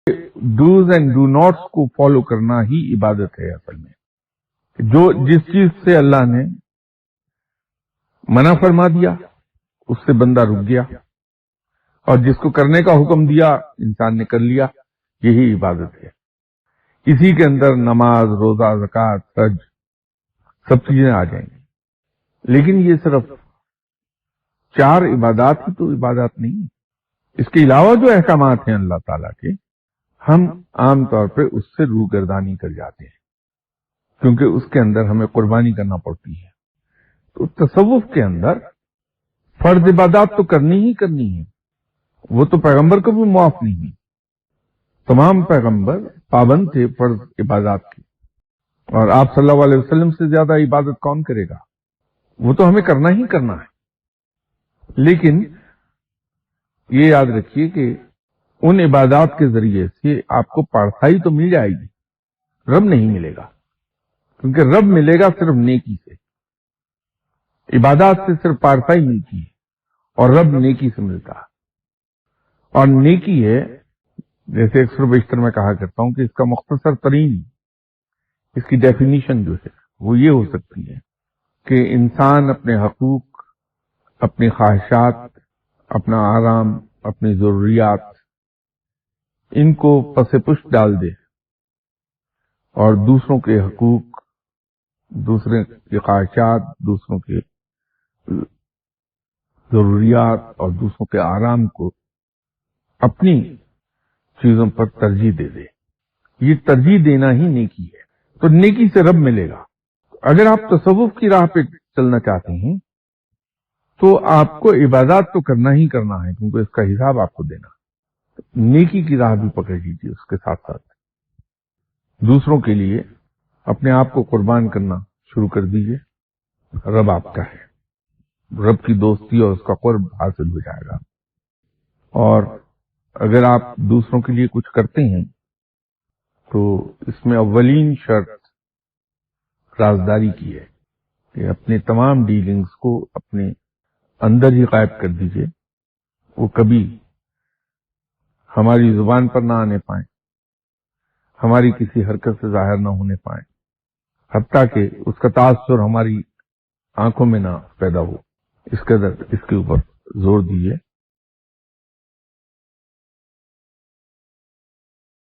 Dos and do knots کو follow کرنا ہی عبادت ہے اصل میں. جس چیز سے اللہ نے منع فرما دیا اس سے بندہ رک گیا، اور جس کو کرنے کا حکم دیا انسان نے کر لیا، یہی عبادت ہے. اسی کے اندر نماز، روزہ، زکوٰۃ، حج سب چیزیں آ جائیں گی. لیکن یہ صرف 4 عبادات ہی تو عبادات نہیں ہے. اس کے علاوہ جو احکامات ہیں اللہ تعالیٰ کے، ہم عام طور پہ اس سے روگردانی کر جاتے ہیں، کیونکہ اس کے اندر ہمیں قربانی کرنا پڑتی ہے. تو تصوف کے اندر فرض عبادات تو کرنی ہی کرنی ہے. وہ تو پیغمبر کو بھی معاف نہیں ہوئی. تمام پیغمبر پابند تھے فرض عبادات کی، اور آپ صلی اللہ علیہ وسلم سے زیادہ عبادت کون کرے گا؟ وہ تو ہمیں کرنا ہی کرنا ہے. لیکن یہ یاد رکھیے کہ ان عبادات کے ذریعے سے آپ کو پارسائی تو مل جائے گی، رب نہیں ملے گا. کیونکہ رب ملے گا صرف نیکی سے. عبادات سے صرف پارسائی ملتی ہے، اور رب نیکی سے ملتا ہے. اور نیکی ہے، جیسے اکثر و بیشتر میں کہا کرتا ہوں کہ اس کا مختصر ترین اس کی ڈیفینیشن جو ہے وہ یہ ہو سکتی ہے کہ انسان اپنے حقوق، اپنی خواہشات، اپنا آرام، اپنی ضروریات، ان کو پس پشت ڈال دے، اور دوسروں کے حقوق، دوسرے کی خواہشات، دوسروں کے ضروریات اور دوسروں کے آرام کو اپنی چیزوں پر ترجیح دے دے. یہ ترجیح دینا ہی نیکی ہے. تو نیکی سے رب ملے گا. اگر آپ تصوف کی راہ پہ چلنا چاہتے ہیں تو آپ کو عبادات تو کرنا ہی کرنا ہے، کیونکہ اس کا حساب آپ کو دینا. نیکی کی راہ بھی پکڑ لیجیے. اس کے ساتھ ساتھ دوسروں کے لیے اپنے آپ کو قربان کرنا شروع کر دیجیے. رب آپ کا ہے، رب کی دوستی اور اس کا قرب حاصل ہو جائے گا. اور اگر آپ دوسروں کے لیے کچھ کرتے ہیں تو اس میں اولین شرط رازداری کی ہے کہ اپنے تمام ڈیلنگز کو اپنے اندر ہی غائب کر دیجیے. وہ کبھی ہماری زبان پر نہ آنے پائیں، ہماری کسی حرکت سے ظاہر نہ ہونے پائیں، حتیٰ کہ اس کا تاثر ہماری آنکھوں میں نہ پیدا ہو. اس کے اوپر زور دیجیے.